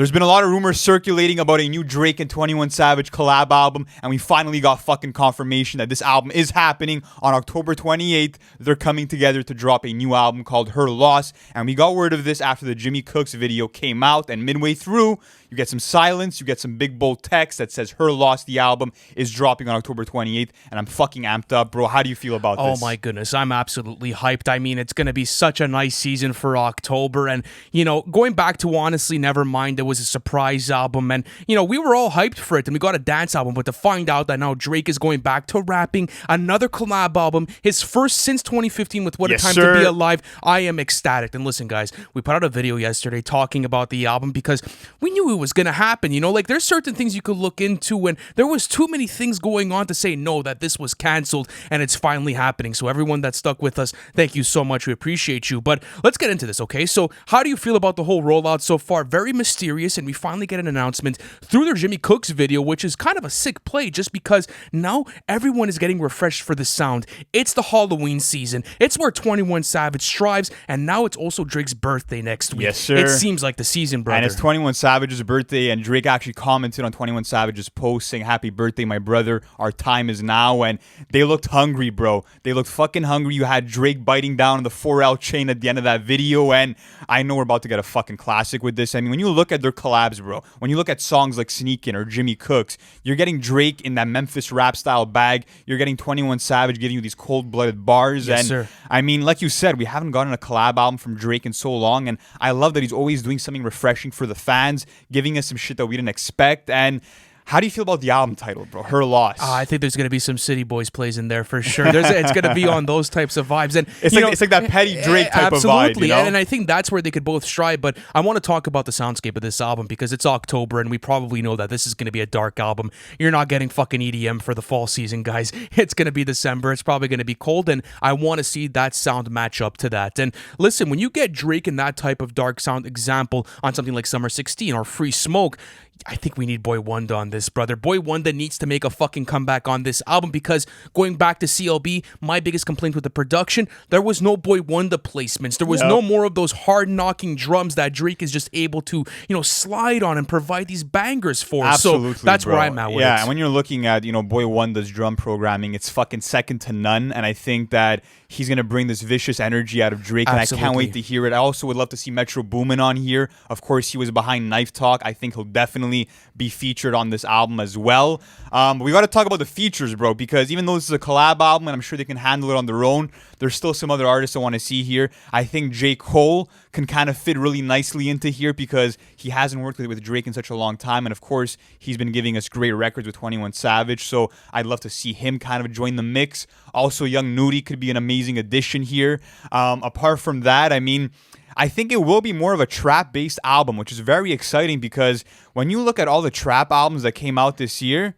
There's been a lot of rumors circulating about a new Drake and 21 Savage collab album, and we finally got fucking confirmation that this album is happening on October 28th. They're coming together to drop a new album called Her Loss, and we got word of this after the Jimmy Cooks video came out, and midway through, you get some silence, you get some big bold text that says Her Loss, the album, is dropping on October 28th, and I'm fucking amped up, bro. How do you feel about this? Oh my goodness, I'm absolutely hyped. I mean, it's going to be such a nice season for October, and, you know, going back to Honestly Nevermind, it was a surprise album, and, you know, we were all hyped for it, and we got a dance album, but to find out that now Drake is going back to rapping, another collab album, his first since 2015 with What a Time to Be Alive, I am ecstatic. And listen, guys, we put out a video yesterday talking about the album because we knew it was going to happen, you know, like there's certain things you could look into, and there was too many things going on to say no, that this was canceled, and it's finally happening. So everyone that stuck with us, thank you so much. We appreciate you. But let's get into this, okay? So how do you feel about the whole rollout so far? Very mysterious, and we finally get an announcement through their Jimmy Cooks video, which is kind of a sick play just because now everyone is getting refreshed for the sound. It's the Halloween season. It's where 21 Savage strives, and now it's also Drake's birthday next week. Yes, sir. It seems like the season, brother. And it's 21 Savage's birthday, and Drake actually commented on 21 Savage's post saying, "Happy birthday, my brother. Our time is now." And they looked hungry, bro. They looked fucking hungry. You had Drake biting down on the 4L chain at the end of that video, and I know we're about to get a fucking classic with this. I mean, when you look at their collabs, bro, when you look at songs like Sneakin' or Jimmy Cooks, you're getting Drake in that Memphis rap style bag. You're getting 21 Savage giving you these cold-blooded bars. Yes, and sir. I mean, like you said, we haven't gotten a collab album from Drake in so long, and I love that he's always doing something refreshing for the fans, giving us some shit that we didn't expect. And how do you feel about the album title, bro? Her Loss. I think there's going to be some City Boys plays in there for sure. It's going to be on those types of vibes, and it's like that petty Drake type absolutely. of vibe, you know? And I think that's where they could both strive. But I want to talk about the soundscape of this album because it's October, and we probably know that this is going to be a dark album. You're not getting fucking EDM for the fall season, guys. It's going to be December. It's probably going to be cold, and I want to see that sound match up to that. And listen, when you get Drake in that type of dark sound example on something like Summer 16 or Free Smoke, I think we need Boy Wonder on this, brother. Boy Wonder needs to make a fucking comeback on this album because going back to CLB, my biggest complaint with the production, there was no Boy Wonder placements. There was no more of those hard-knocking drums that Drake is just able to, you know, slide on and provide these bangers for. Absolutely, so that's bro. where I'm at with it. Yeah, and when you're looking at, you know, Boy Wonder's drum programming, it's fucking second to none, and I think that he's going to bring this vicious energy out of Drake, Absolutely. and I can't wait to hear it. I also would love to see Metro Boomin on here. Of course, he was behind Knife Talk. I think he'll definitely be featured on this album as well. But we got to talk about the features, bro, because even though this is a collab album and I'm sure they can handle it on their own, there's still some other artists I want to see here. I think J. Cole can kind of fit really nicely into here because he hasn't worked with Drake in such a long time, and of course, he's been giving us great records with 21 Savage, so I'd love to see him kind of join the mix. Also, Young Nudie could be an amazing addition here. Apart from that, I mean, I think it will be more of a trap-based album, which is very exciting because when you look at all the trap albums that came out this year,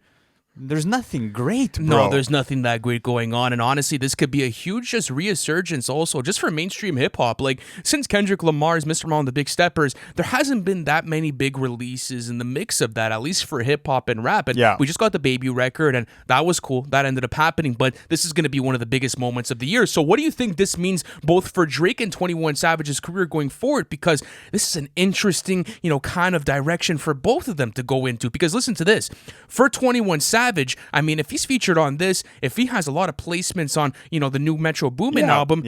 there's nothing great, bro. No, there's nothing that great going on. And honestly, this could be a huge just resurgence also just for mainstream hip-hop. Like, since Kendrick Lamar's Mr. Morale and the Big Steppers, there hasn't been that many big releases in the mix of that, at least for hip-hop and rap. And we just got the Baby record, and that was cool. That ended up happening. But this is going to be one of the biggest moments of the year. So what do you think this means both for Drake and 21 Savage's career going forward? Because this is an interesting, you know, kind of direction for both of them to go into. Because listen to this. For 21 Savage, I mean, if he's featured on this, if he has a lot of placements on, you know, the new Metro Boomin album,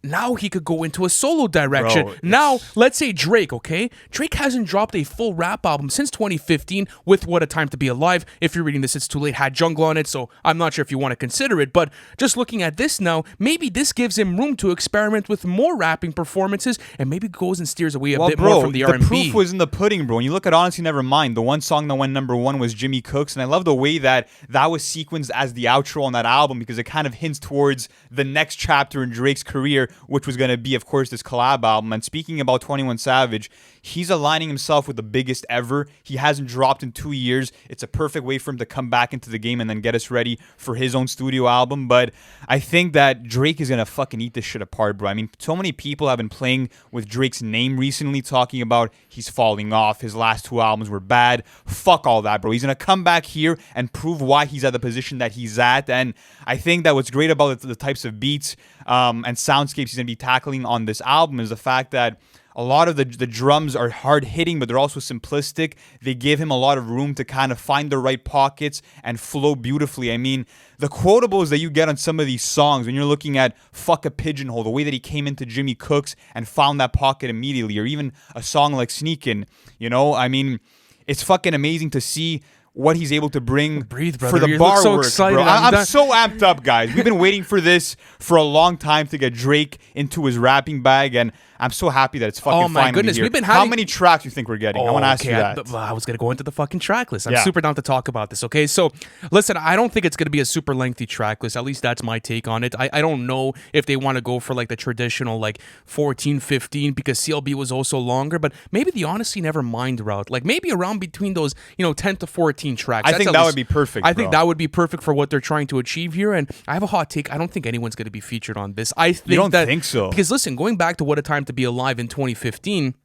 now he could go into a solo direction. Bro, now, let's say Drake, okay? Drake hasn't dropped a full rap album since 2015 with What a Time to Be Alive. If you're reading this, it's too late. Had Jungle on it, so I'm not sure if you want to consider it. But just looking at this now, maybe this gives him room to experiment with more rapping performances and maybe goes and steers away a bit more from the R&B. The proof was in the pudding, bro. When you look at Honestly Nevermind, the one song that went #1 was Jimmy Cooks, and I love the way that was sequenced as the outro on that album because it kind of hints towards the next chapter in Drake's career, which was going to be, of course, this collab album. And speaking about 21 Savage, he's aligning himself with the biggest ever. He hasn't dropped in 2 years. It's a perfect way for him to come back into the game and then get us ready for his own studio album. But I think that Drake is going to fucking eat this shit apart, bro. I mean, so many people have been playing with Drake's name recently, talking about he's falling off. His last 2 albums were bad. Fuck all that, bro. He's going to come back here and prove why he's at the position that he's at. And I think that what's great about the types of beats and soundscapes he's going to be tackling on this album is the fact that a lot of the drums are hard hitting, but they're also simplistic. They give him a lot of room to kind of find the right pockets and flow beautifully. I mean, the quotables that you get on some of these songs when you're looking at Fuck a Pigeonhole, the way that he came into Jimmy Cooks and found that pocket immediately, or even a song like Sneakin', you know, I mean, it's fucking amazing to see what he's able to bring Breathe, for brother. the You bar look so work, excited. bro. I'm done. so amped up, guys. We've been waiting for this for a long time to get Drake into his rapping bag, and I'm so happy that it's fucking Oh my finally goodness, here. we've been How having- many tracks do you think we're getting? I want to ask you that. I was going to go into the fucking track list. I'm Yeah. super down to talk about this, okay? So, listen, I don't think it's going to be a super lengthy track list. At least that's my take on it. I don't know if they want to go for like the traditional like 14, 15 because CLB was also longer, but maybe the Honestly Nevermind route. Like maybe around between those, 10 to 14 tracks. I think that would be perfect, I think bro. that would be perfect for what they're trying to achieve here. And I have a hot take. I don't think anyone's going to be featured on this. I think don't that, think so? Because listen, going back to What a Time to Be Alive in 2015,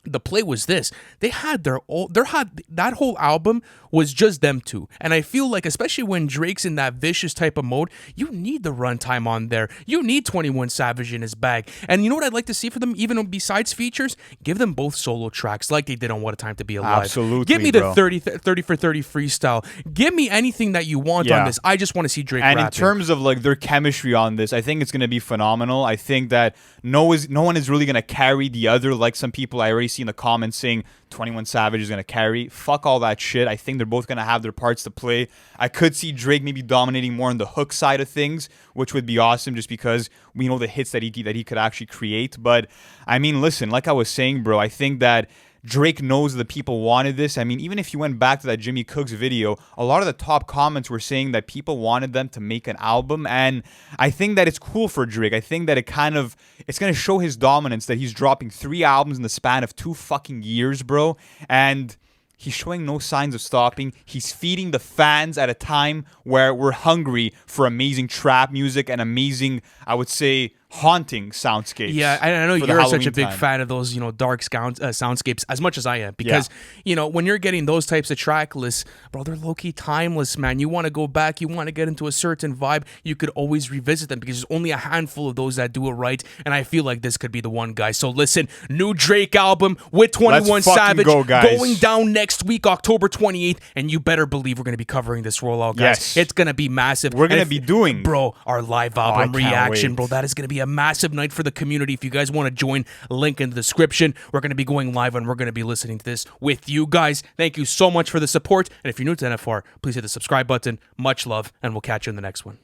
the play was this. They had that whole album was just them two. And I feel like, especially when Drake's in that vicious type of mode, you need the runtime on there. You need 21 Savage in his bag. And you know what I'd like to see for them, even besides features? Give them both solo tracks like they did on What a Time to Be Alive. Absolutely, Give me bro. the 30 for 30 freestyle. Give me anything that you want Yeah. on this. I just want to see Drake And rapping. in terms of like their chemistry on this, I think it's gonna be phenomenal. I think that no one is really gonna carry the other, like some people I already see in the comments saying 21 Savage is gonna carry. Fuck all that shit. I think they're both gonna have their parts to play. I could see Drake maybe dominating more on the hook side of things, which would be awesome just because we know the hits that he could actually create. But I mean, listen, like I was saying, bro, I think that Drake knows the people wanted this. I mean, even if you went back to that Jimmy Cooks video, a lot of the top comments were saying that people wanted them to make an album. And I think that it's cool for Drake. I think that it's going to show his dominance that he's dropping 3 albums in the span of 2 fucking years, bro. And he's showing no signs of stopping. He's feeding the fans at a time where we're hungry for amazing trap music and amazing, I would say, haunting soundscapes. Yeah, I know for the you're such a Halloween big time. fan of those, dark soundscapes as much as I am because, when you're getting those types of track lists, bro, they're low-key timeless, man. You want to go back, you want to get into a certain vibe, you could always revisit them because there's only a handful of those that do it right, and I feel like this could be the one, guys. So listen, new Drake album with 21 Let's fucking Savage go, guys. going down next week, October 28th, and you better believe we're going to be covering this rollout, guys. Yes. It's going to be massive. We're going And to be doing, bro, our live album I can't reaction, wait. bro. That is going to be a massive night for the community. If you guys want to join, link in the description. We're going to be going live and we're going to be listening to this with you guys. Thank you so much for the support. And if you're new to NFR, please hit the subscribe button. Much love, and we'll catch you in the next one.